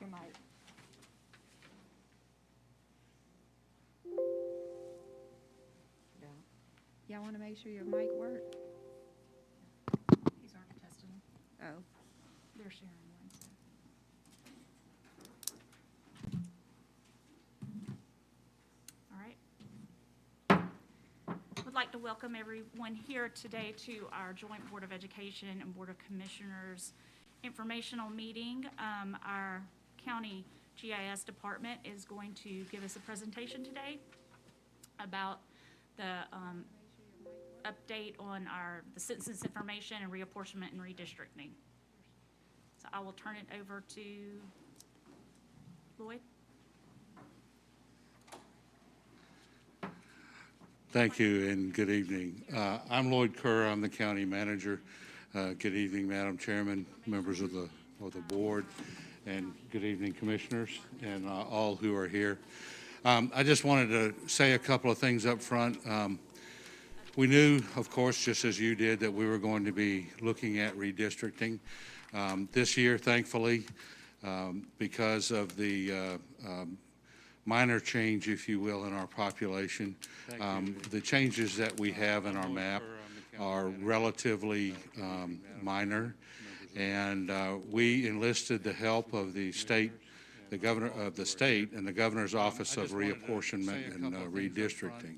your mic. Y'all want to make sure your mic works? He's already tested them. Oh. They're sharing one, so. All right. Would like to welcome everyone here today to our joint Board of Education and Board of Commissioners informational meeting. Our county GIS department is going to give us a presentation today about the update on the census information and reapportionment and redistricting. So I will turn it over to Lloyd. Thank you and good evening. I'm Lloyd Kerr. I'm the county manager. Good evening, Madam Chairman, members of the board, and good evening, commissioners, and all who are here. I just wanted to say a couple of things up front. We knew, of course, just as you did, that we were going to be looking at redistricting. This year, thankfully, because of the minor change, if you will, in our population, the changes that we have in our map are relatively minor, and we enlisted the help of the state, the governor of the state, and the governor's office of reapportionment and redistricting.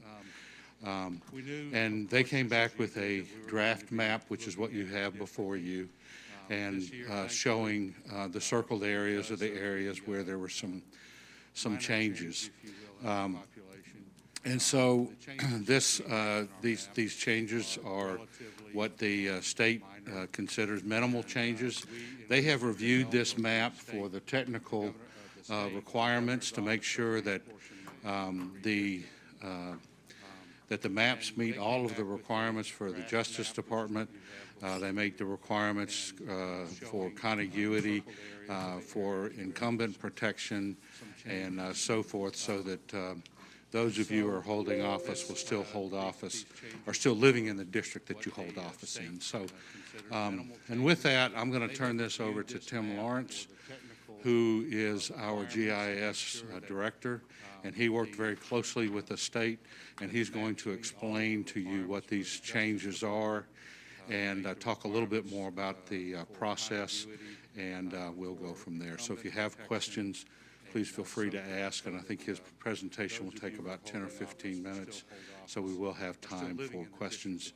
And they came back with a draft map, which is what you have before you, and showing the circled areas of the areas where there were some changes. And so these changes are what the state considers minimal changes. They have reviewed this map for the technical requirements to make sure that that the maps meet all of the requirements for the Justice Department. They make the requirements for contiguity, for incumbent protection, and so forth, so that those of you who are holding office will still hold office, are still living in the district that you hold office in. So, and with that, I'm going to turn this over to Tim Lawrence, who is our GIS director, and he worked very closely with the state, and he's going to explain to you what these changes are and talk a little bit more about the process, and we'll go from there. So if you have questions, please feel free to ask, and I think his presentation will take about 10 or 15 minutes, so we will have time for questions.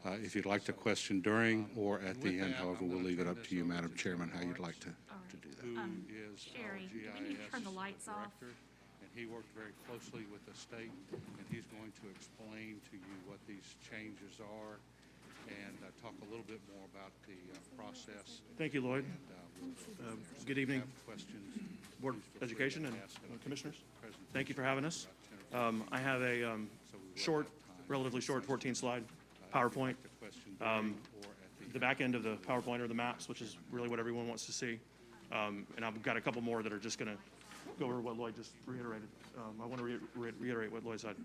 If you'd like to question during or at the end, however, we'll leave it up to you, Madam Chairman, how you'd like to do that. Sherry, do we need to turn the lights off? And he worked very closely with the state, and he's going to explain to you what these changes are and talk a little bit more about the process. Thank you, Lloyd. Good evening, Questions. Board of Education and Commissioners. Thank you for having us. I have a relatively short 14-slide PowerPoint. The back end of the PowerPoint are the maps, which is really what everyone wants to see. And I've got a couple more that are just going to go over what Lloyd just reiterated. I want to reiterate what Lloyd said.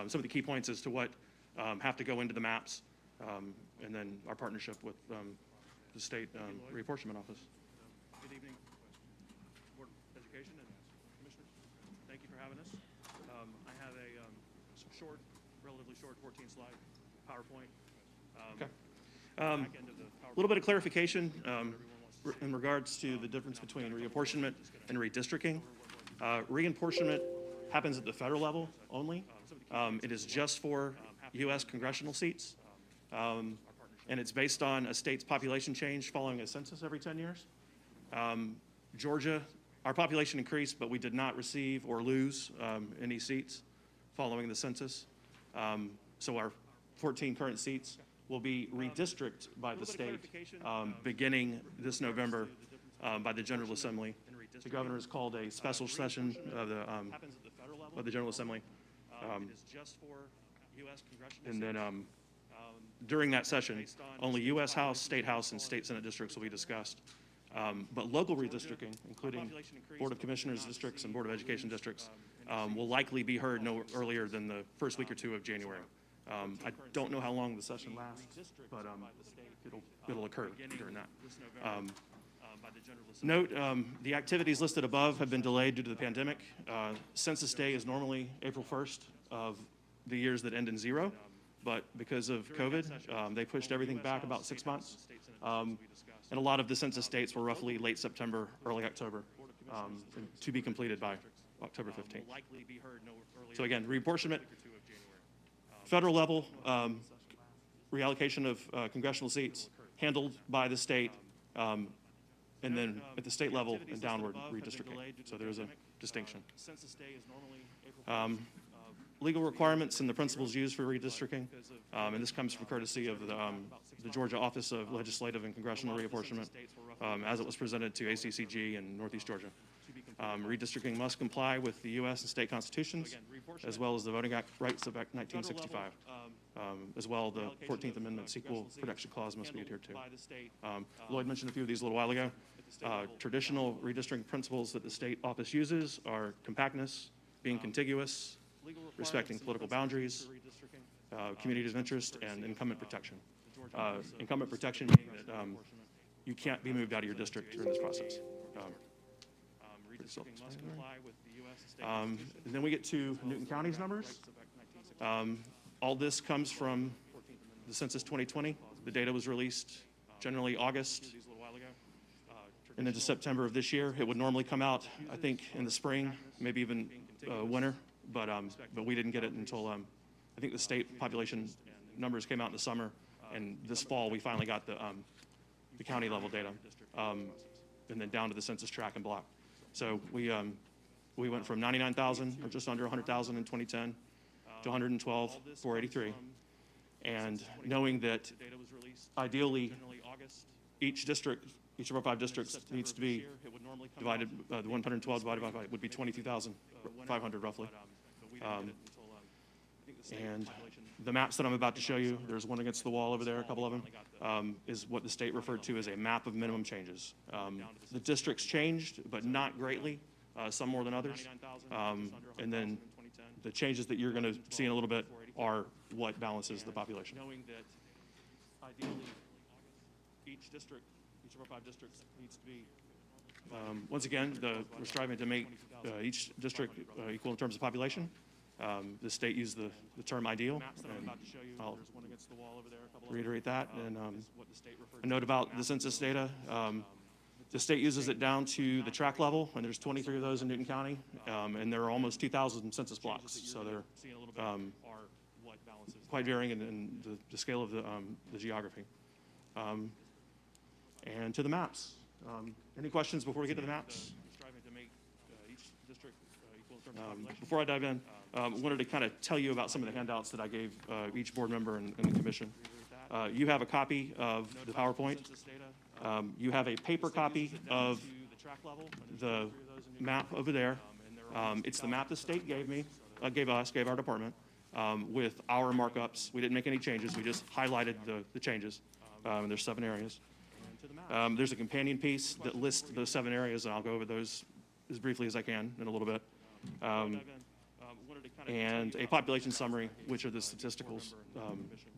Some of the key points as to what have to go into the maps, and then our partnership with the state reapportionment office. Good evening, Board of Education and Commissioners. Thank you for having us. I have a relatively short 14-slide PowerPoint. A little bit of clarification in regards to the difference between reapportionment and redistricting. Reapportionment happens at the federal level only. It is just for U.S. congressional seats, and it's based on a state's population change following a census every 10 years. Georgia, our population increased, but we did not receive or lose any seats following the census. So our 14 current seats will be redistricted by the state beginning this November by the General Assembly. The governor has called a special session of the General Assembly. And then during that session, only U.S. House, State House, and State Senate districts will be discussed. But local redistricting, including Board of Commissioners districts and Board of Education districts, will likely be heard no earlier than the first week or two of January. I don't know how long the session lasts, but it'll occur during that. Note, the activities listed above have been delayed due to the pandemic. Census Day is normally April 1st of the years that end in 0, but because of COVID, they pushed everything back about 6 months. And a lot of the census dates were roughly late September, early October, to be completed by October 15th. So again, reapportionment, federal level, reallocation of congressional seats handled by the state, and then at the state level and downward redistricting. So there's a distinction. Legal requirements and the principles used for redistricting, and this comes from courtesy of the Georgia Office of Legislative and Congressional Reapportionment, as it was presented to ACCG in Northeast Georgia. Redistricting must comply with the U.S. and state constitutions, as well as the Voting Rights Act 1965. As well, the 14th Amendment's Equal Protection Clause must be adhered to. Lloyd mentioned a few of these a little while ago. Traditional redistricting principles that the state office uses are compactness, being contiguous, respecting political boundaries, communities of interest, and incumbent protection. Incumbent protection meaning that you can't be moved out of your district during this process. And then we get to Newton County's numbers. All this comes from the Census 2020. The data was released generally August and into September of this year. It would normally come out, I think, in the spring, maybe even winter, but we didn't get it until, I think the state population numbers came out in the summer, and this fall we finally got the county level data, and then down to the census tract and block. So we went from 99,000, or just under 100,000 in 2010, to 112,483. And knowing that ideally each district, each of our 5 districts needs to be divided, the 112 divided by 5 would be 22,500 roughly. And the maps that I'm about to show you, there's one against the wall over there, a couple of them, is what the state referred to as a map of minimum changes. The districts changed, but not greatly, some more than others. And then the changes that you're going to see in a little bit are what balances the population. Knowing that ideally each district, each of our 5 districts needs to be, once again, we're striving to make each district equal in terms of population. The state used the term ideal, and I'll reiterate that. And a note about the census data. The state uses it down to the tract level, and there's 23 of those in Newton County, and there are almost 2,000 census blocks. So they're quite varying in the scale of the geography. And to the maps. Any questions before we get to the maps? Before I dive in, I wanted to kind of tell you about some of the handouts that I gave each board member in the commission. You have a copy of the PowerPoint. You have a paper copy of the map over there. It's the map the state gave our department, with our markups. We didn't make any changes. We just highlighted the changes. And there's 7 areas. There's a companion piece that lists those 7 areas, and I'll go over those as briefly as I can in a little bit. And a population summary, which are the statistical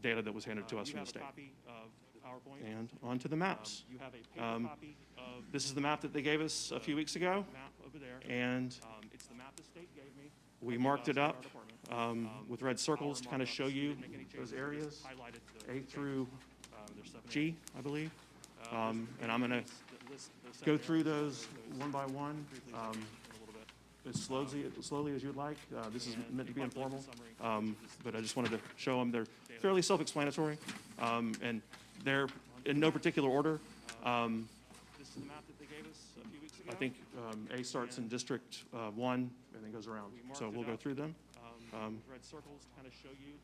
data that was handed to us from the state. And on to the maps. This is the map that they gave us a few weeks ago, and we marked it up with red circles to kind of show you those areas, A through G, I believe. And I'm going to go through those one by one. As slowly as you'd like. This is meant to be informal, but I just wanted to show them. They're fairly self-explanatory, and they're in no particular order. This is the map that they gave us a few weeks ago. I think A starts in District 1 and then goes around. So we'll go through them. Red circles kind of show you.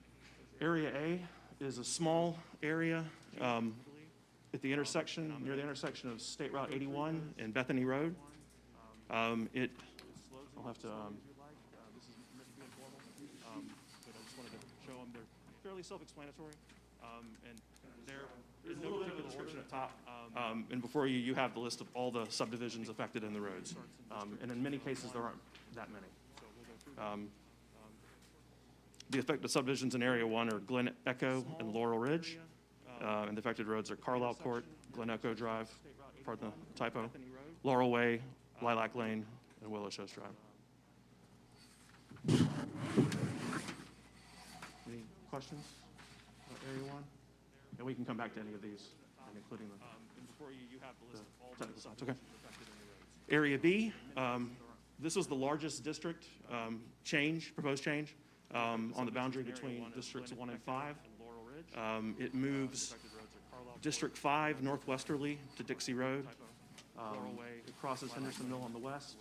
Area A is a small area at the intersection, near the intersection of State Route 81 and Bethany Road. I'll have to, this is meant to be informal, but I just wanted to show them. They're fairly self-explanatory, and they're in no particular description at top. And before you, you have the list of all the subdivisions affected in the roads. And in many cases, there aren't that many. The affected subdivisions in Area 1 are Glen Echo and Laurel Ridge. And the affected roads are Carlisle Court, Glen Echo Drive, pardon the typo, Laurel Way, Lilac Lane, and Willow Shoals Drive. Any questions about Area 1? And we can come back to any of these, including the technical sites. Okay. Area B, this was the largest district proposed change on the boundary between districts 1 and 5. It moves District 5 northwesterly to Dixie Road. It crosses Henderson Mill on the west.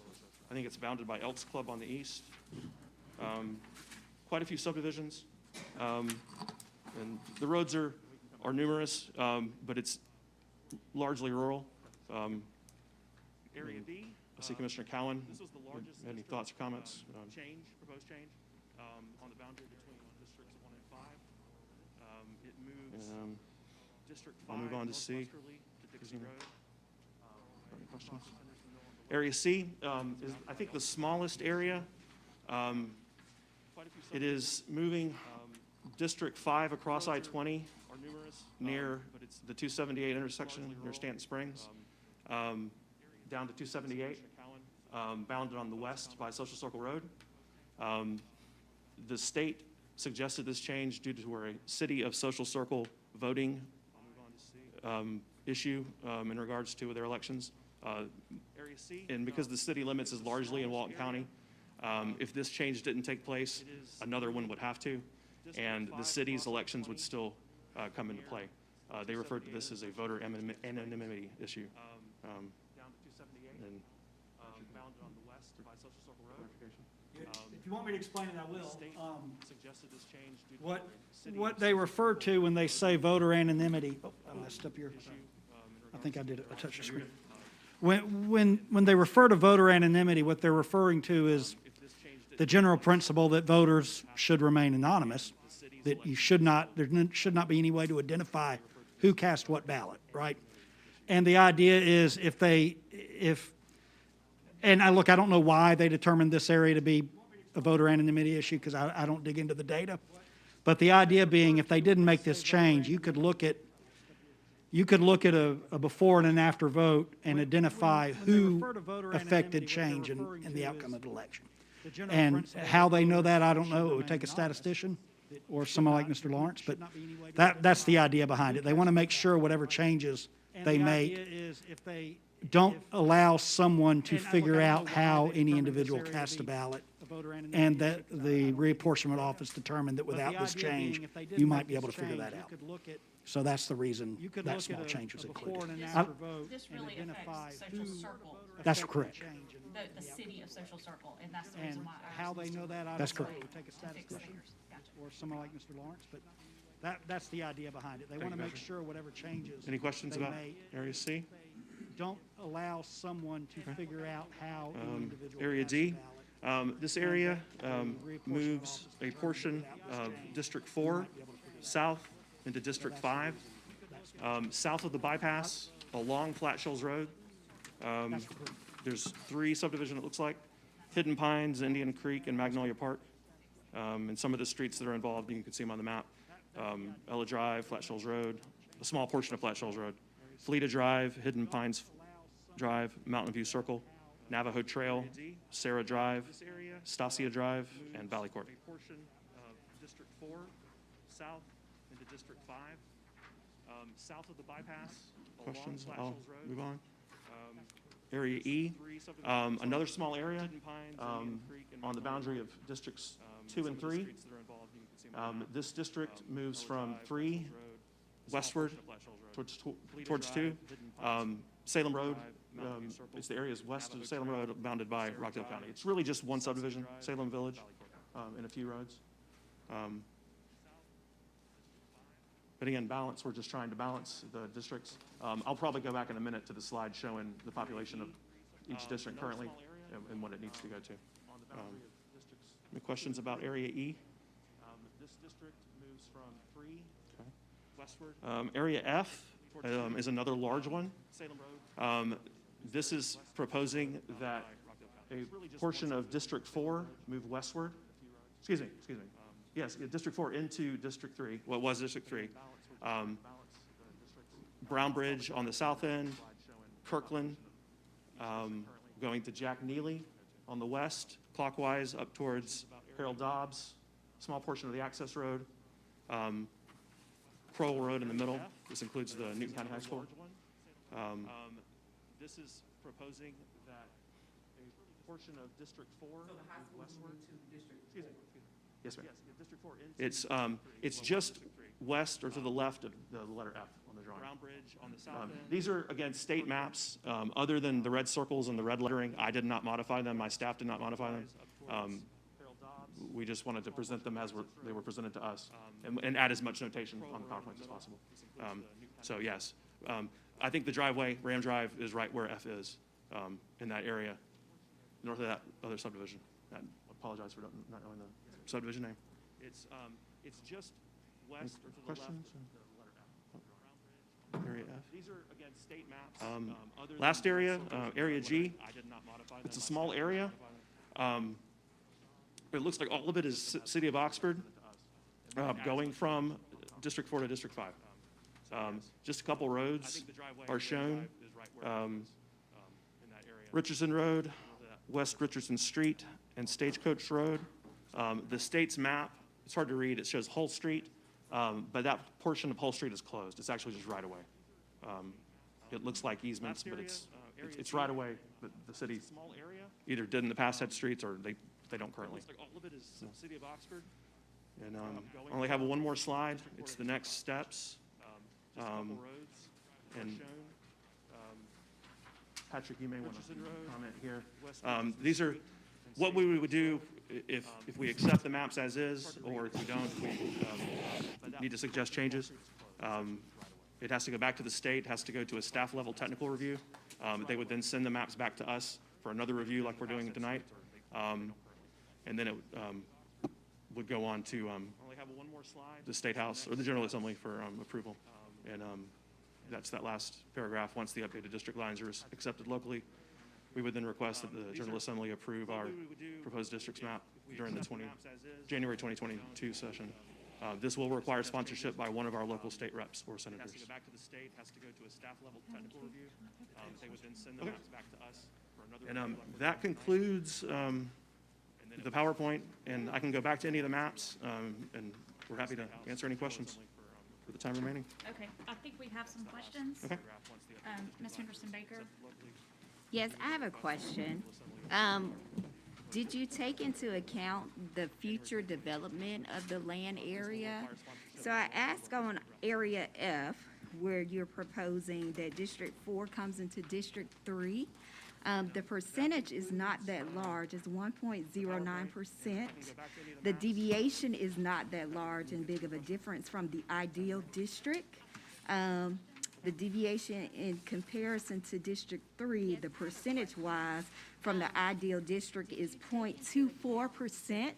I think it's bounded by Elks Club on the east. Quite a few subdivisions. And the roads are numerous, but it's largely rural. Area B. I see Commissioner Cowan. Any thoughts or comments? Proposed change on the boundary between districts 1 and 5. It moves District 5 I'll move on to C. To Dixie Road. Any questions? Area C is, I think, the smallest area. It is moving District 5 across I-20 near the 278 intersection near Stanton Springs, down to 278, bounded on the west by Social Circle Road. The state suggested this change due to a city of Social Circle voting issue in regards to their elections. And because the city limits is largely in Walton County, if this change didn't take place, another one would have to, and the city's elections would still come into play. They referred to this as a voter anonymity issue. Bounded on the west by Social Circle Road. If you want me to explain it, I will. Suggested this change due to What they refer to when they say voter anonymity, oh, I messed up here. I think I did it, I touched the screen. When they refer to voter anonymity, what they're referring to is the general principle that voters should remain anonymous, that there should not be any way to identify who cast what ballot, right? And the idea is and I don't know why they determined this area to be a voter anonymity issue, because I don't dig into the data. But the idea being, if they didn't make this change, you could look at a before and an after vote and identify who affected change in the outcome of the election. And how they know that, I don't know. It would take a statistician or someone like Mr. Lawrence, but that's the idea behind it. They want to make sure whatever changes they make don't allow someone to figure out how any individual cast a ballot, and that the reapportionment office determined that without this change, you might be able to figure that out. So that's the reason that small change was included. This really affects Social Circle. That's correct. The city of Social Circle, and that's the reason why. How they know that, I That's don't know. correct. It would take a statistician Gotcha. or someone like Mr. Lawrence, but that's the idea behind it. They want to make sure whatever changes Any questions they about make Area C? don't allow someone to figure out how any individual Area cast a D, ballot. this area moves a portion of District 4 south into District 5, south of the bypass along Flat Shoals Road. There's 3 subdivisions, it looks like: Hidden Pines, Indian Creek, and Magnolia Park. And some of the streets that are involved, you can see them on the map: Ella Drive, Flat Shoals Road, a small portion of Flat Shoals Road, Fleta Drive, Hidden Pines Drive, Mountain View Circle, Navajo Trail, Sarah Drive, Stasia Drive, and Valley Court. A portion of District 4 south into District 5, south of the bypass. Questions? I'll move on. Area E, another small area on the boundary of Districts 2 and 3. This district moves from 3 westward towards 2. Salem Road, it's the areas west of Salem Road bounded by Rockdale County. It's really just one subdivision, Salem Village, and a few roads. But again, balance, we're just trying to balance the districts. I'll probably go back in a minute to the slide showing the population of each district currently and what it needs to go to. Any questions about Area E? This district moves from 3 westward. Area F is another large one. This is proposing that a portion of District 4 move westward. Excuse me. Yes, District 4 into District 3, what was District 3. Brown Bridge on the south end, Kirkland, going to Jack Neely on the west, clockwise up towards Harold Dobbs, small portion of the access road, Crowell Road in the middle. This includes the Newton County High School. This is proposing that a portion of District 4 westward. Excuse me. Yes, ma'am. District 4. It's just west or to the left of the letter F on the drawing. These are, again, state maps. Other than the red circles and the red lettering, I did not modify them. My staff did not modify them. We just wanted to present them as they were presented to us and add as much notation on the PowerPoint as possible. So yes, I think the driveway, Ram Drive, is right where F is in that area, north of that other subdivision. I apologize for not knowing the subdivision name. It's just west or to the left of the letter F. Area F. These are, again, state maps. Last area, Area G. It's a small area. It looks like all of it is City of Oxford, going from District 4 to District 5. Just a couple roads are shown. Richardson Road, West Richardson Street, and Stagecoach Road. The state's map, it's hard to read, it shows Hull Street, but that portion of Hull Street is closed. It's actually just right away. It looks like easements, but it's right away, but the city either did in the past had streets or they don't currently. All of it is City of Oxford. And I only have one more slide. It's the next steps. And Patrick, you may want to comment here. These are what we would do if we accept the maps as is, or if we don't, we need to suggest changes. It has to go back to the state, has to go to a staff level technical review. They would then send the maps back to us for another review like we're doing tonight. And then it would go on to the State House or the General Assembly for approval. And that's that last paragraph. Once the updated district lines are accepted locally, we would then request that the General Assembly approve our proposed districts map during the January 2022 session. This will require sponsorship by one of our local state reps or senators. It has to go back to the state, has to go to a staff level technical review. They would then send the maps back to us for another. And that concludes the PowerPoint, and I can go back to any of the maps, and we're happy to answer any questions for the time remaining. Okay, I think we have some questions. Okay. Ms. Henderson Baker? Yes, I have a question. Did you take into account the future development of the land area? So I asked on Area F, where you're proposing that District 4 comes into District 3. The percentage is not that large, it's 1.09%. The deviation is not that large and big of a difference from the ideal district. The deviation in comparison to District 3, the percentage-wise from the ideal district is 0.24%.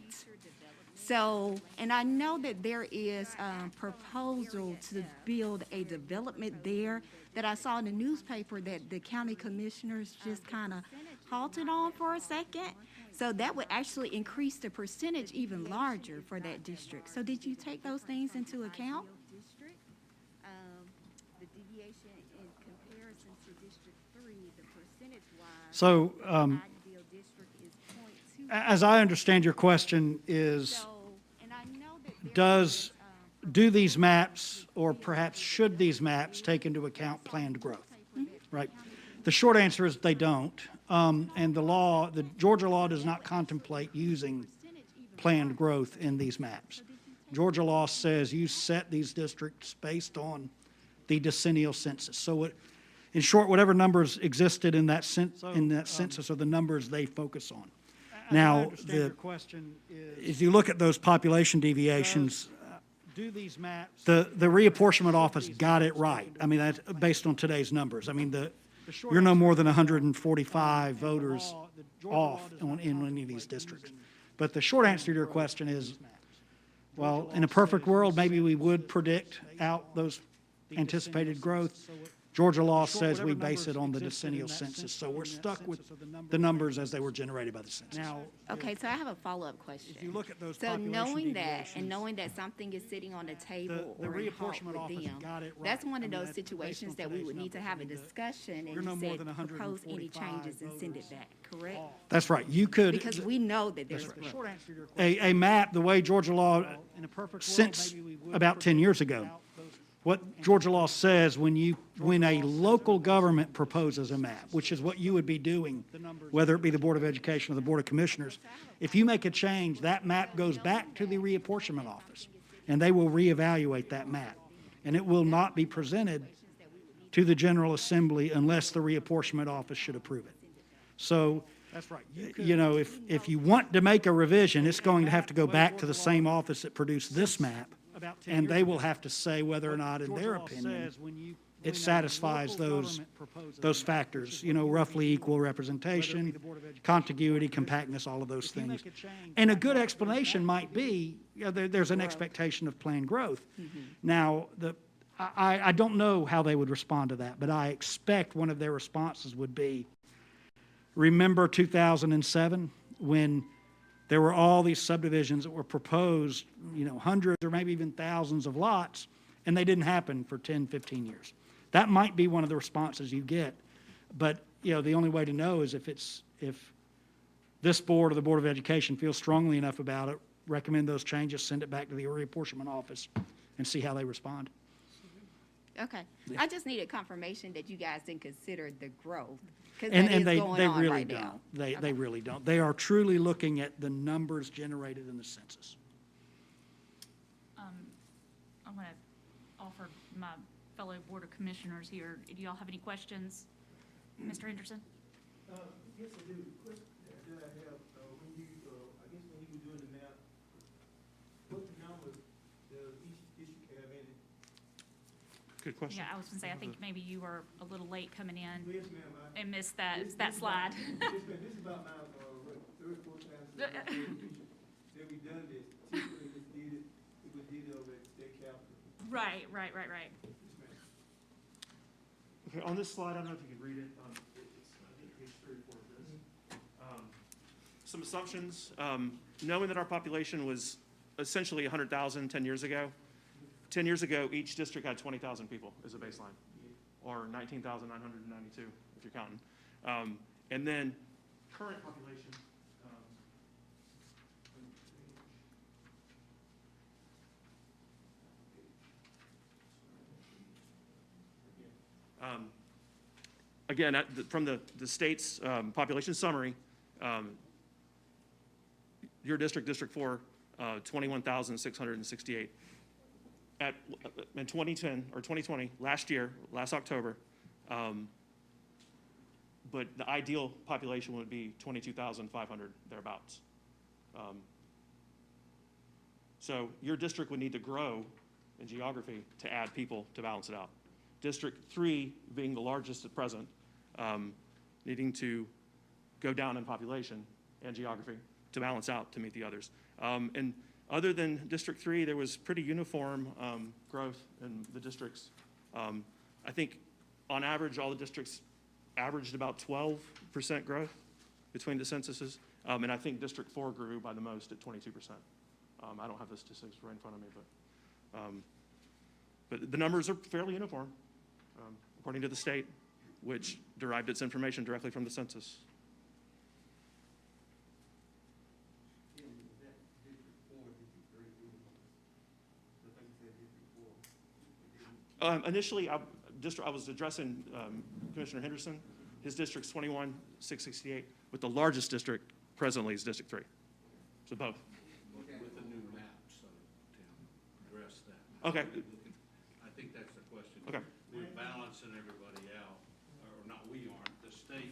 So, and I know that there is a proposal to build a development there that I saw in the newspaper that the county commissioners just kind of halted on for a second. So that would actually increase the percentage even larger for that district. So did you take those things into account? The deviation in comparison to District 3, the percentage-wise. So, Ideal district is 0.2. as I understand your question is, So, and I know that there do these maps, or perhaps should these maps take into account planned growth? Right? The short answer is they don't. And the Georgia law does not contemplate using planned growth in these maps. Georgia law says you set these districts based on the decennial census. So in short, whatever numbers existed in that census are the numbers they focus on. Now, if you look at those population deviations, the reapportionment office got it right. I mean, that's based on today's numbers. I mean, you're no more than 145 voters off in any of these districts. But the short answer to your question is, well, in a perfect world, maybe we would predict out those anticipated growth. Georgia law says we base it on the decennial census, so we're stuck with the numbers as they were generated by the census. Now, Okay, so I have a follow-up question. if you look at those So population knowing that, deviations, and knowing that something is sitting on the table the or in halt reapportionment with office them, got it that's right. one I of mean, those that's based situations on that we today's would need to numbers. have I a mean, discussion you're and no you more said than propose any 145 changes and send it voters back, correct? That's right. You could, Because we know that there's The growth. short answer to your question, a map, the way Georgia law, in a perfect world, since maybe we would about 10 years project ago, out those- what Georgia law says when a local government proposes a map, which is what you would be doing, whether it be the Board of Education or the Board of Commissioners, if you make a change, that map goes back to the reapportionment office, and they will reevaluate that map. And it will not be presented to the General Assembly unless the reapportionment office should approve it. So, That's right. you know, if you want to make a revision, it's going to have to go back to the same office that produced this map, About 10 and years they ago. will have to say whether or not, in Georgia their law opinion, says when it a satisfies local those, government proposes those a map, factors, which is you what know, we would roughly be equal doing, representation, whether it be the Board of Education, contiguity, Board of Commissioners. compactness, all of those If you things. make a change, And a that good map goes explanation back might be, you know, there's an expectation of planned growth. Now, I don't know how they would respond to that, but I expect one of their responses would be, remember 2007, when there were all these subdivisions that were proposed, you know, hundreds or maybe even thousands of lots, and they didn't happen for 10, 15 years. That might be one of the responses you get, but, you know, the only way to know is if this board or the Board of Education feels strongly enough about it, recommend those changes, send it back to the reapportionment office, and see how they respond. Okay, I just needed confirmation that you guys didn't consider the growth, because And, that and is they going on really right now. don't. They really don't. They are truly looking at the numbers generated in the census. I'm going to offer my fellow Board of Commissioners here. Do y'all have any questions? Mr. Henderson? Yes, I do. Question that I have, when you, I guess when you were doing the map, what numbers does each district have in it? Good question. Yeah, I was going to say, I think maybe you were a little late coming in Yes, ma'am. and missed that This slide. This is about my, third, fourth time that we done this. Typically, it was did over at state capitol. Right. Yes, ma'am. Okay, on this slide, I don't know if you can read it. It's, I think, page 34 of this. Some assumptions, knowing that our population was essentially 100,000 10 years ago. 10 years ago, each district had 20,000 people as a baseline, or 19,992 if you're counting. And then current population. Again, from the state's population summary, your district, District 4, 21,668. In 2010, or 2020, last year, last October, but the ideal population would be 22,500 thereabouts. So your district would need to grow in geography to add people to balance it out. District 3, being the largest at present, needing to go down in population and geography to balance out to meet the others. And other than District 3, there was pretty uniform growth in the districts. I think on average, all the districts averaged about 12% growth between the censuses. And I think District 4 grew by the most at 22%. I don't have the statistics right in front of me, but the numbers are fairly uniform, according to the state, which derived its information directly from the census. Initially, I was addressing Commissioner Henderson. His district's 21,668, but the largest district presently is District 3. So both. With the new map, so, Tim, address that. Okay. I think that's the question. Okay. We're balancing everybody out, or not we aren't, the state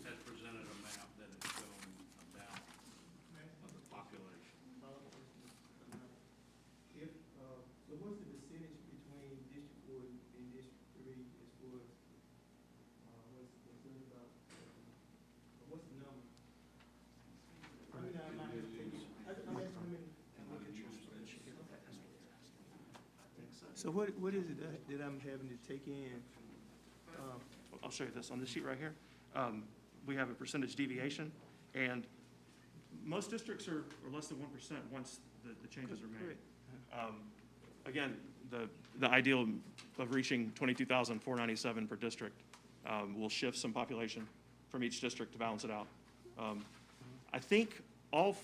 has presented a map that is showing a balance of the population. If, so what's the percentage between District 4 and District 3 as far as, what's it about, what's the number? I mean, I'm not gonna take it. I'm asking him. So what is it that I'm having to take in, I'll show you this on this sheet right here. We have a percentage deviation, and most districts are less than 1% once the changes are made. Again, the ideal of reaching 22,497 per district will shift some population from each district to balance it out. I think all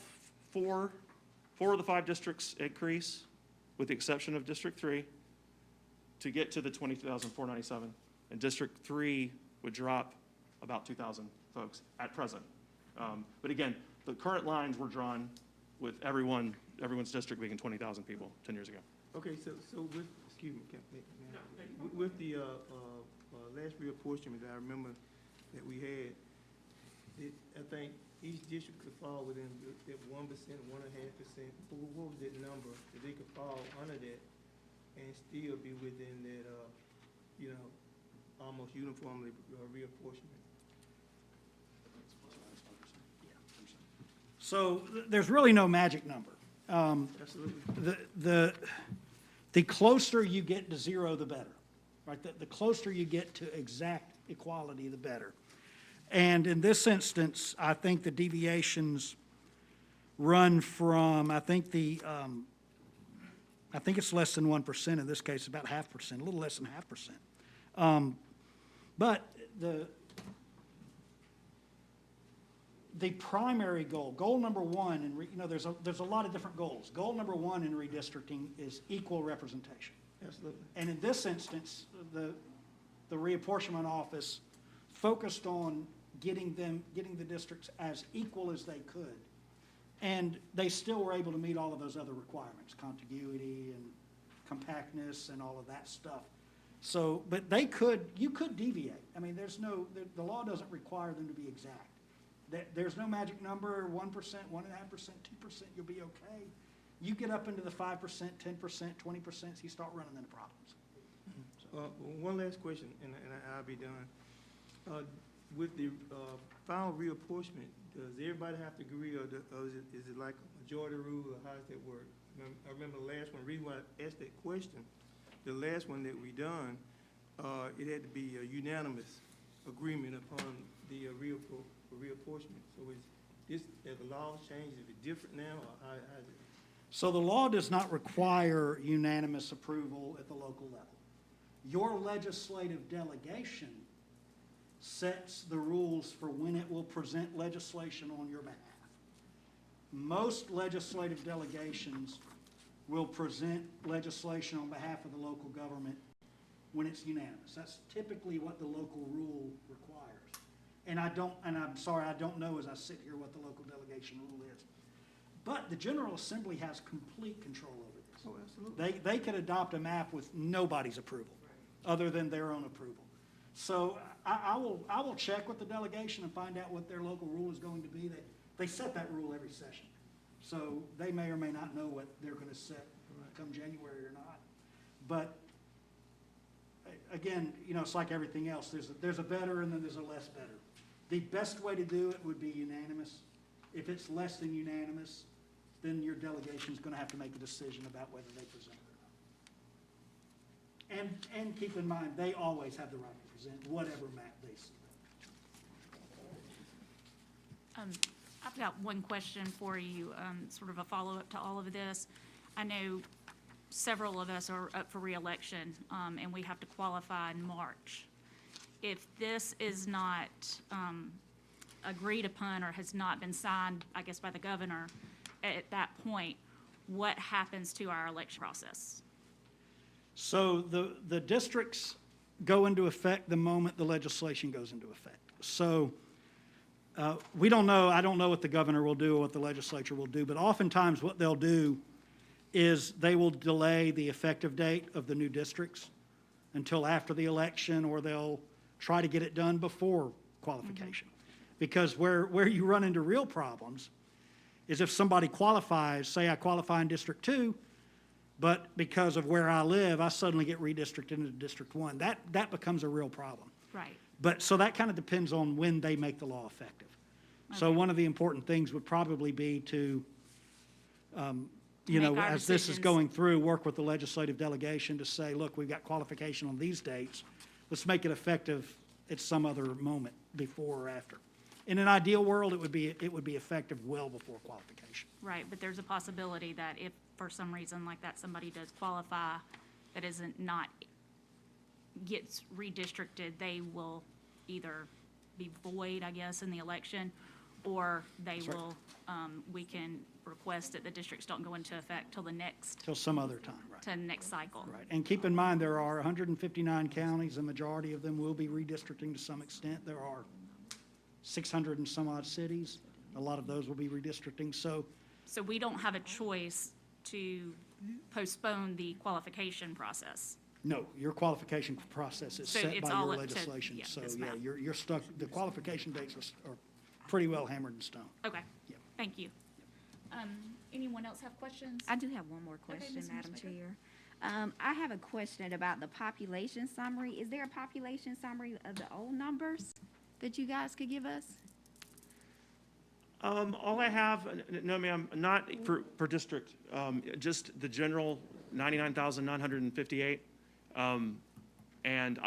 four of the 5 districts increase, with the exception of District 3, to get to the 22,497. And District 3 would drop about 2,000 folks at present. But again, the current lines were drawn with everyone's district being 20,000 people 10 years ago. Okay, so with, excuse me, with the last reapportionment, I remember that we had, I think each district could fall within that 1%, 1.5%. What was that number that they could fall under that and still be within that, almost uniformly reapportionment? So there's really no magic number. Absolutely. The closer you get to zero, the better, right? The closer you get to exact equality, the better. And in this instance, I think the deviations run from, I think it's less than 1% in this case, about 0.5%, a little less than 0.5%. But the primary goal number one, and there's a lot of different goals. Goal number one in redistricting is equal representation. Absolutely. And in this instance, the reapportionment office focused on getting the districts as equal as they could. And they still were able to meet all of those other requirements, contiguity and compactness and all of that stuff. So, but you could deviate. I mean, the law doesn't require them to be exact. There's no magic number, 1%, 1.5%, 2%, you'll be okay. You get up into the 5%, 10%, 20%, you start running into problems. One last question, and I'll be done. With the final reapportionment, does everybody have to agree, or is it like a majority rule, or how does that work? I remember the last one, the reason why I asked that question, the last one that we done, it had to be a unanimous agreement upon the reapportionment. So have the laws changed? Is it different now, or how is it? So the law does not require unanimous approval at the local level. Your legislative delegation sets the rules for when it will present legislation on your behalf. Most legislative delegations will present legislation on behalf of the local government when it's unanimous. That's typically what the local rule requires. And I'm sorry, I don't know as I sit here what the local delegation rule is. But the General Assembly has complete control over this. Oh, absolutely. They could adopt a map with nobody's approval, other than their own approval. So I will check with the delegation and find out what their local rule is going to be. They set that rule every session. So they may or may not know what they're going to set come January or not. But again, it's like everything else. There's a better and then there's a less better. The best way to do it would be unanimous. If it's less than unanimous, then your delegation is going to have to make a decision about whether they present it or not. And keep in mind, they always have the right to present whatever map they see. I've got one question for you, sort of a follow-up to all of this. I know several of us are up for re-election, and we have to qualify in March. If this is not agreed upon or has not been signed, I guess, by the governor, at that point, what happens to our election process? So the districts go into effect the moment the legislation goes into effect. So we don't know, I don't know what the governor will do or what the legislature will do, but oftentimes what they'll do is they will delay the effective date of the new districts until after the election, or they'll try to get it done before qualification. Because where you run into real problems is if somebody qualifies, say I qualify in District 2, but because of where I live, I suddenly get redistricted into District 1. That becomes a real problem. Right. But, so that kind of depends on when they make the law effective. So one of the important things would probably be to, Make our as this is decisions. going through, work with the legislative delegation to say, look, we've got qualification on these dates. let's make it effective at some other moment, before or after. In an ideal world, it would be effective well before qualification. Right, but there's a possibility that if for some reason like that, somebody does qualify, that gets redistricted, they will either be void, I guess, in the election, or they That's right. will, we can request that the districts don't go into effect till the next, Till some other time, right? to the next cycle. Right, and keep in mind, there are 159 counties, the majority of them will be redistricting to some extent. There are 600 and some odd cities, a lot of those will be redistricting, so So we don't have a choice to postpone the qualification process. no, your qualification process is So set it's by all your up to- legislation. yeah, So, this yeah, map. you're stuck, the qualification dates are pretty well hammered in stone. Okay, Yep. thank you. Anyone else have questions? I do have one more question, Ms. Madam Marsmaker. Chair. I have a question about the population summary. Is there a population summary of the old numbers that you guys could give us? All I have, no ma'am, not per district, just the general 99,958. And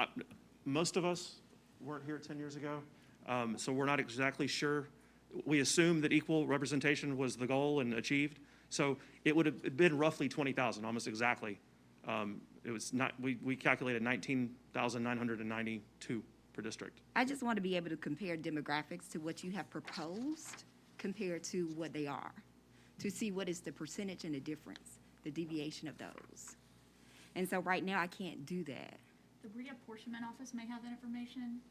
most of us weren't here 10 years ago, so we're not exactly sure. We assume that equal representation was the goal and achieved, so it would have been roughly 20,000, almost exactly. It was not, we calculated 19,992 per district. I just want to be able to compare demographics to what you have proposed compared to what they are, to see what is the percentage and the difference, the deviation of those. And so right now, I can't do that. The reapportionment office may have that information,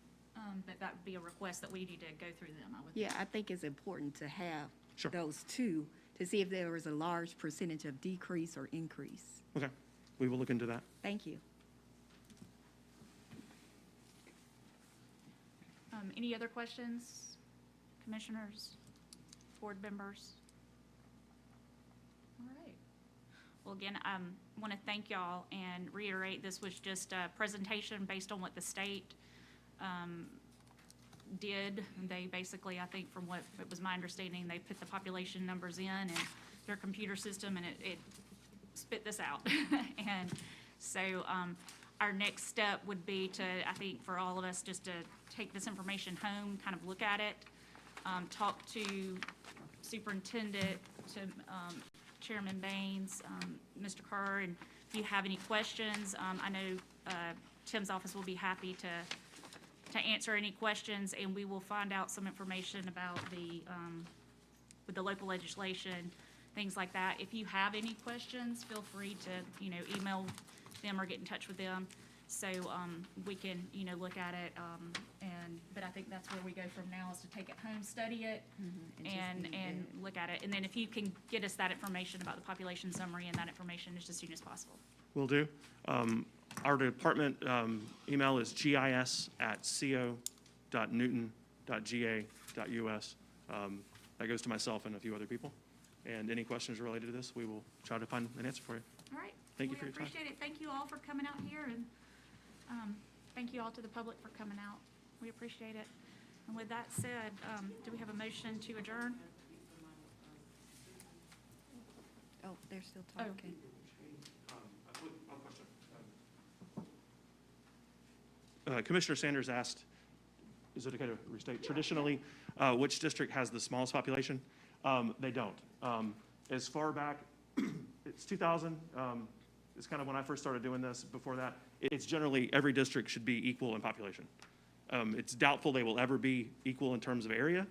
but that would be a request that we need to go through them, I would think. Yeah, I think it's important to have Sure. those two to see if there was a large percentage of decrease or increase. Okay, we will look into that. Thank you. Any other questions, commissioners, board members? All right. Well, again, I want to thank y'all and reiterate, this was just a presentation based on what the state did. They basically, I think from what it was my understanding, they put the population numbers in their computer system and it spit this out. And so our next step would be to, I think for all of us, just to take this information home, kind of look at it, talk to superintendent, to Chairman Baines, Mr. Kerr, and if you have any questions, I know Tim's office will be happy to answer any questions, and we will find out some information about with the local legislation, things like that. If you have any questions, feel free to, email them or get in touch with them, so we can, look at it, but I think that's where we go from now, is to take it home, study it, and look at it. And then if you can get us that information about the population summary and that information just as soon as possible. Will do. Our department email is gis@co.newton.ga.us. That goes to myself and a few other people. And any questions related to this, we will try to find an answer for you. All right. Thank you for your time. We appreciate it. Thank you all for coming out here, and thank you all to the public for coming out. We appreciate it. And with that said, do we have a motion to adjourn? Oh, they're still Oh. talking. Commissioner Sanders asked, is it okay to restate? Traditionally, which district has the smallest population? They don't. As far back, it's 2000, it's kind of when I first started doing this. Before that, it's generally every district should be equal in population. It's doubtful they will ever be equal in terms of area,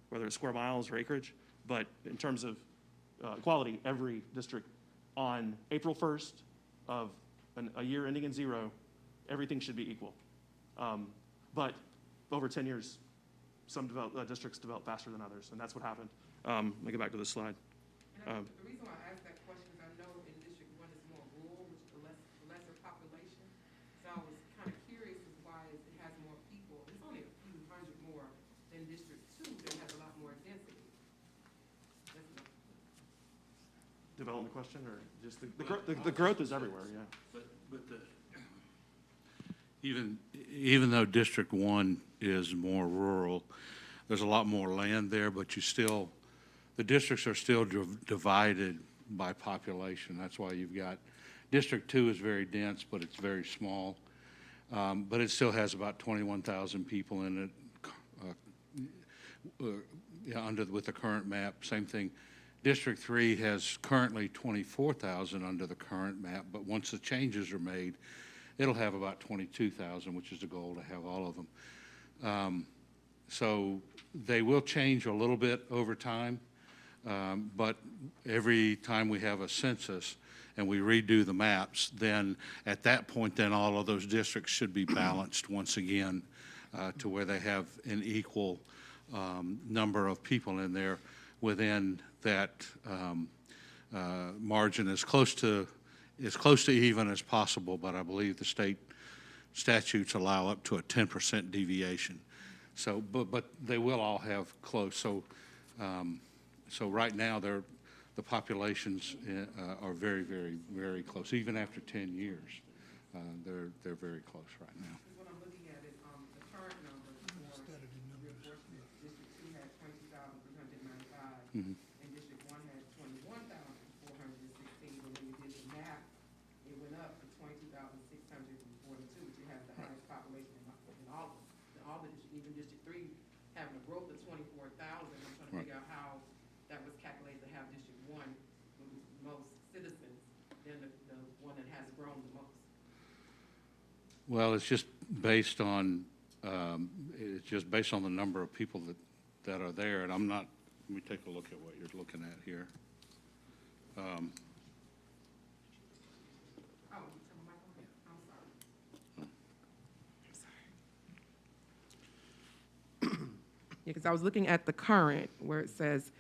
whether it's square miles or acreage, but in terms of quality, every district on April 1st of a year ending in 0, everything should be equal. But over 10 years, some districts develop faster than others, and that's what happened. Let me get back to this slide. The reason why I asked that question is I know in District 1 it's more rural, which is the lesser population. So I was kind of curious as why it has more people. It's only a few hundred more than District 2 that has a lot more density. Development question, or just the growth is everywhere, yeah. But even though District 1 is more rural, there's a lot more land there, but the districts are still divided by population. That's why you've got, District 2 is very dense, but it's very small. but it still has about 21,000 people in it with the current map. Same thing. District 3 has currently 24,000 under the current map, but once the changes are made, it'll have about 22,000, which is the goal, to have all of them. So they will change a little bit over time, but every time we have a census and we redo the maps, then at that point, then all of those districts should be balanced once again to where they have an equal number of people in there within that margin as close to even as possible, but I believe the state statutes allow up to a 10% deviation. So, but they will all have close. So, so right now the populations are very, very, very close. Even after 10 years, they're very close right now. What I'm looking at is, the current number for reapportionment, District 2 had 20,395. Mhm. And District 1 had 21,416, but when you did the math, it went up to 22,642, which has the highest population in all of them. In all the districts, even District 3 having a growth of 24,000. I'm trying to Right. figure out how that was calculated to have District 1 with the most citizens than the one that has grown the most. Well, it's just based on the number of people that are there, and I'm not. Let me take a look at what you're looking at here. Oh, you turn the mic on? I'm sorry. Yeah, because I was looking at the current, where it says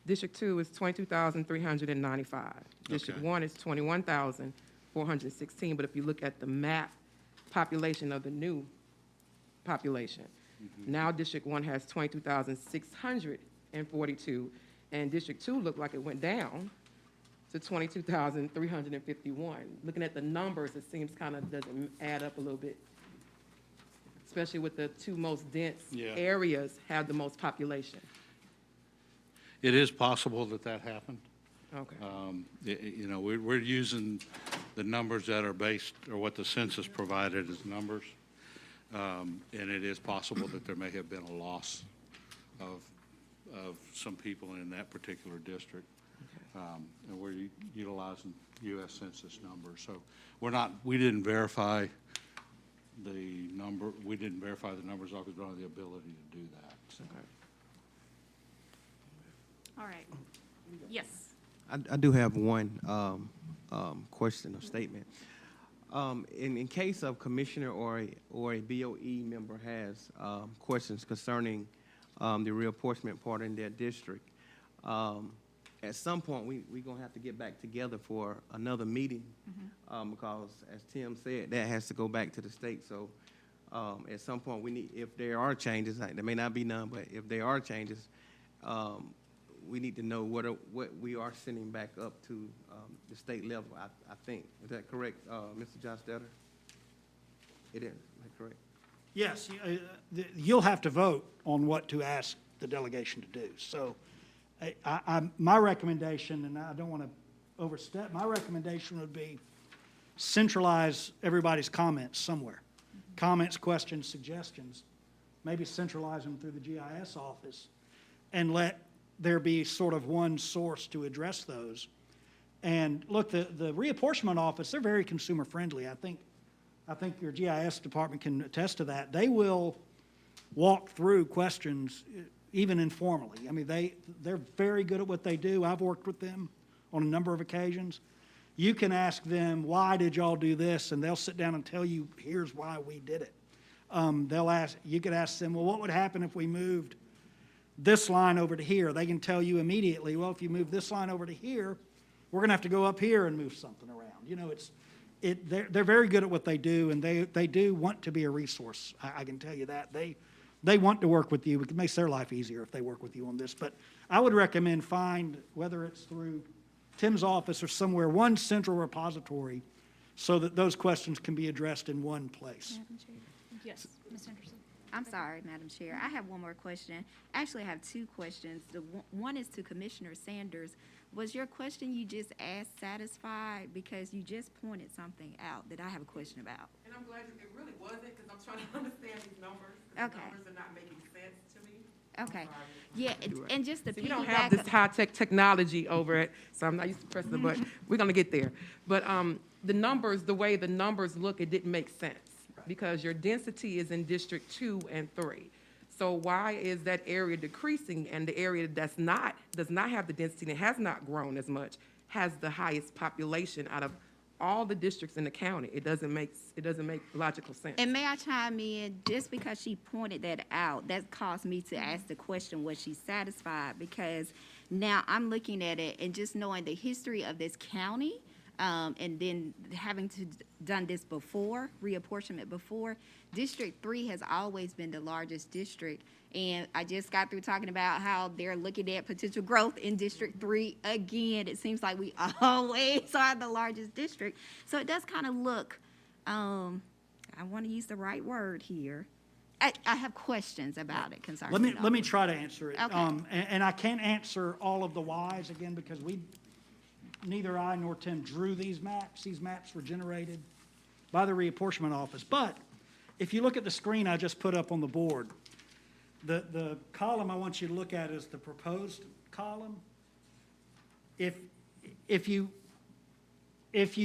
District 2 is 22,395. District Okay. 1 is 21,416, but if you look at the map population of the new population, now District 1 has 22,642, and District 2 looked like it went down to 22,351. Looking at the numbers, it seems kind of doesn't add up a little bit, especially with the two most dense Yeah. areas have the most population. It is possible that happened. Okay. You know, we're using the numbers that are based, or what the census provided as numbers. And it is possible that there may have been a loss of some people in that particular district. And we're utilizing U.S. Census numbers. So we didn't verify the numbers off, we don't have the ability to do that. So. All right. Yes. I do have one question or statement. In case of commissioner or a BOE member has questions concerning the reapportionment part in their district, at some point we're going to have to get back together for another meeting because, as Tim said, that has to go back to the state. So at some point we need, if there are changes, there may not be none, but if there are changes, we need to know what we are sending back up to the state level, I think. Is that correct, Mr. Johnstetter? It is that correct? Yes, you'll have to vote on what to ask the delegation to do. So my recommendation, and I don't want to overstep, my recommendation would be centralize everybody's comments somewhere. Comments, questions, suggestions, maybe centralize them through the GIS office and let there be sort of one source to address those. And look, the reapportionment office, they're very consumer friendly. I think your GIS department can attest to that. They will walk through questions even informally. I mean, they're very good at what they do. I've worked with them on a number of occasions. You can ask them, why did y'all do this? And they'll sit down and tell you, here's why we did it. You could ask them, well, what would happen if we moved this line over to here? They can tell you immediately, well, if you move this line over to here, we're going to have to go up here and move something around. You know, they're very good at what they do, and they do want to be a resource. I can tell you that. They want to work with you. It makes their life easier if they work with you on this. But I would recommend find, whether it's through Tim's office or somewhere, one central repository so that those questions can be addressed in one place. Madam Chair. Yes, Ms. Henderson. I'm sorry, Madam Chair. I have one more question. Actually, I have two questions. The one is to Commissioner Sanders. Was your question you just asked satisfied? Because you just pointed something out that I have a question about. And I'm glad it really wasn't, because I'm trying to understand these numbers. 'Cause the Okay. numbers are not making sense to me. Okay, yeah, and just to See, we don't have this piggyback, high-tech technology over it, so I'm not used to pressing the button. We're gonna get there. But the numbers, the way the numbers look, it didn't make sense, because your density is in District 2 and 3. So why is that area decreasing, and the area does not have the density and has not grown as much, has the highest population out of all the districts in the county? It doesn't make logical sense. and may I chime in, just because she pointed that out, that caused me to ask the question, was she satisfied? Because now I'm looking at it and just knowing the history of this county, and then having to done this before, reapportionment before, District 3 has always been the largest district. And I just got through talking about how they're looking at potential growth in District 3 again. It seems like we always are the largest district. So it does kind of look, I want to use the right word here. I have questions about it concerning Let me try to answer it. Okay. And I can't answer all of the whys, again, because neither I nor Tim drew these maps. These maps were generated by the Reapportionment Office. But if you look at the screen I just put up on the board, the column I want you to look at is the proposed column. If you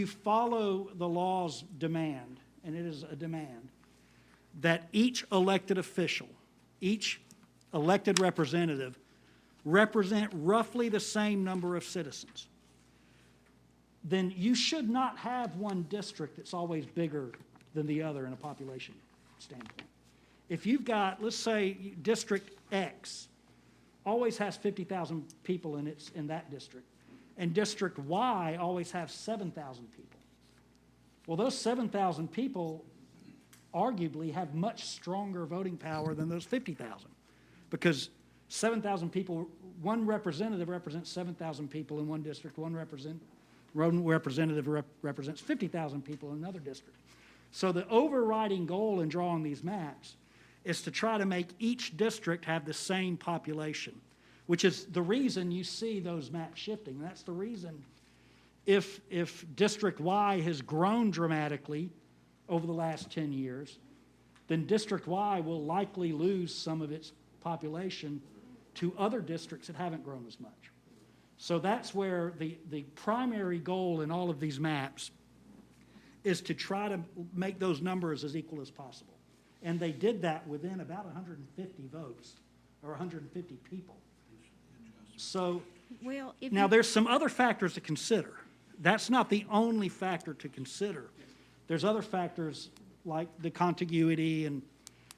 follow the law's demand, and it is a demand, that each elected official, each elected representative represent roughly the same number of citizens, then you should not have one district that's always bigger than the other in a population standpoint. If you've got, let's say, District X always has 50,000 people in that district, and District Y always has 7,000 people. Well, those 7,000 people arguably have much stronger voting power than those 50,000, because 7,000 people, one representative represents 7,000 people in one district, one representative represents 50,000 people in another district. So the overriding goal in drawing these maps is to try to make each district have the same population, which is the reason you see those maps shifting. That's the reason if District Y has grown dramatically over the last 10 years, then District Y will likely lose some of its population to other districts that haven't grown as much. So that's where the primary goal in all of these maps is to try to make those numbers as equal as possible. And they did that within about 150 votes, or 150 people. So, Well, if now you- there's some other factors to consider. That's not the only factor to consider. There's other factors like the contiguity and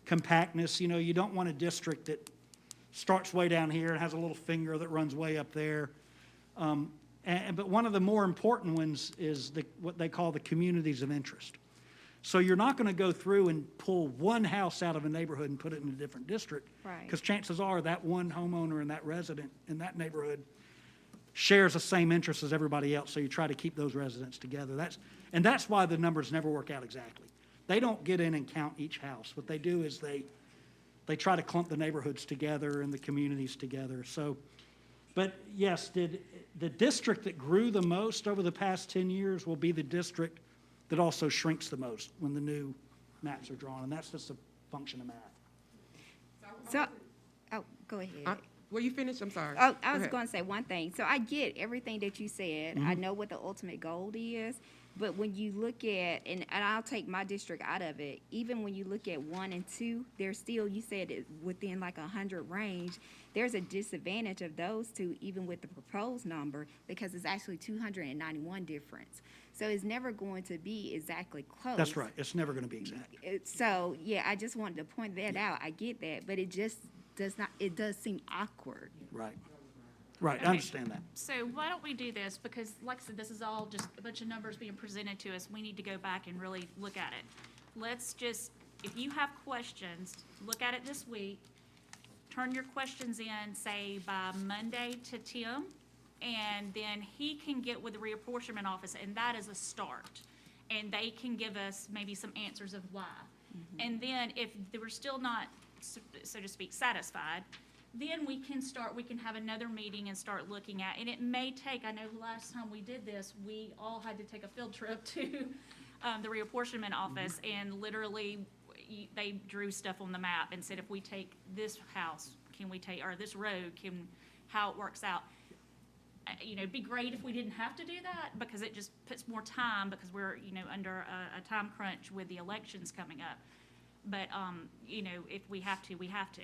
compactness. You know, you don't want a district that starts way down here and has a little finger that runs way up there. But one of the more important ones is what they call the communities of interest. So you're not going to go through and pull one house out of a neighborhood and put it in a different district. Right. Because chances are that one homeowner and that resident in that neighborhood shares the same interests as everybody else, so you try to keep those residents together. That's why the numbers never work out exactly. They don't get in and count each house. What they do is they try to clump the neighborhoods together and the communities together. So, but yes, the district that grew the most over the past 10 years will be the district that also shrinks the most when the new maps are drawn, and that's just a function of math. So, oh, go ahead. Were you finished? I'm sorry. Oh, I Go was ahead. going to say one thing. So I get everything that you said. I know what the ultimate goal is. But when you look at, and I'll take my district out of it, even when you look at 1 and 2, there's still, you said it within like 100 range, there's a disadvantage of those two, even with the proposed number, because it's actually 291 difference. So it's never going to be exactly close. That's right. It's never going to be exact. So, yeah, I just wanted to point that out. I get that, but it just does not, it does seem awkward. Right. Right, I Okay. understand that. So why don't we do this? Because like I said, this is all just a bunch of numbers being presented to us. We need to go back and really look at it. Let's just, if you have questions, look at it this week. Turn your questions in, say, by Monday to Tim, and then he can get with the reapportionment office, and that is a start. And they can give us maybe some answers of why. And then if they were still not, so to speak, satisfied, then we can have another meeting and start looking at, and it may take, I know last time we did this, we all had to take a field trip to the reapportionment office, and literally, they drew stuff on the map and said, if we take this house, can we take, or this road, how it works out. You know, it'd be great if we didn't have to do that, because it just puts more time, because we're, you know, under a time crunch with the elections coming up. But, you know, if we have to, we have to.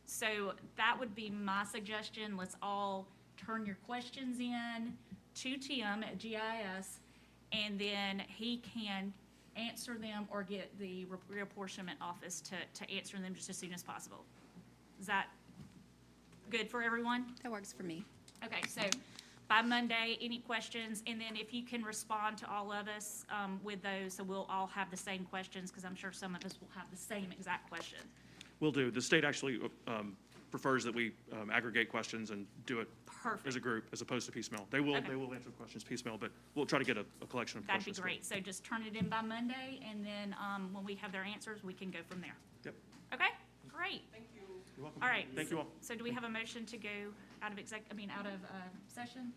So that would be my suggestion. Let's all turn your questions in to Tim at GIS, and then he can answer them or get the reapportionment office to answer them just as soon as possible. Is that good for everyone? That works for me. Okay, so by Monday, any questions, and then if you can respond to all of us with those, so we'll all have the same questions, because I'm sure some of us will have the same exact question. Will do. The state actually prefers that we aggregate questions and do it Perfect. as a group, as opposed to piecemeal. They will Okay. answer questions piecemeal, but we'll try to get a collection of That'd be questions. great. So just turn it in by Monday, and then when we have their answers, we can go from there. Yep. Okay, great. You're welcome. All right. Thank you all. So do we have a motion to go out of session?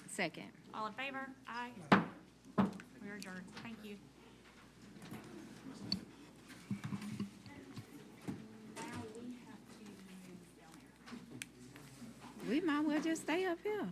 Second. All in favor? Aye. We're adjourned. Thank you. Now we have to move down there. We might well just stay up here.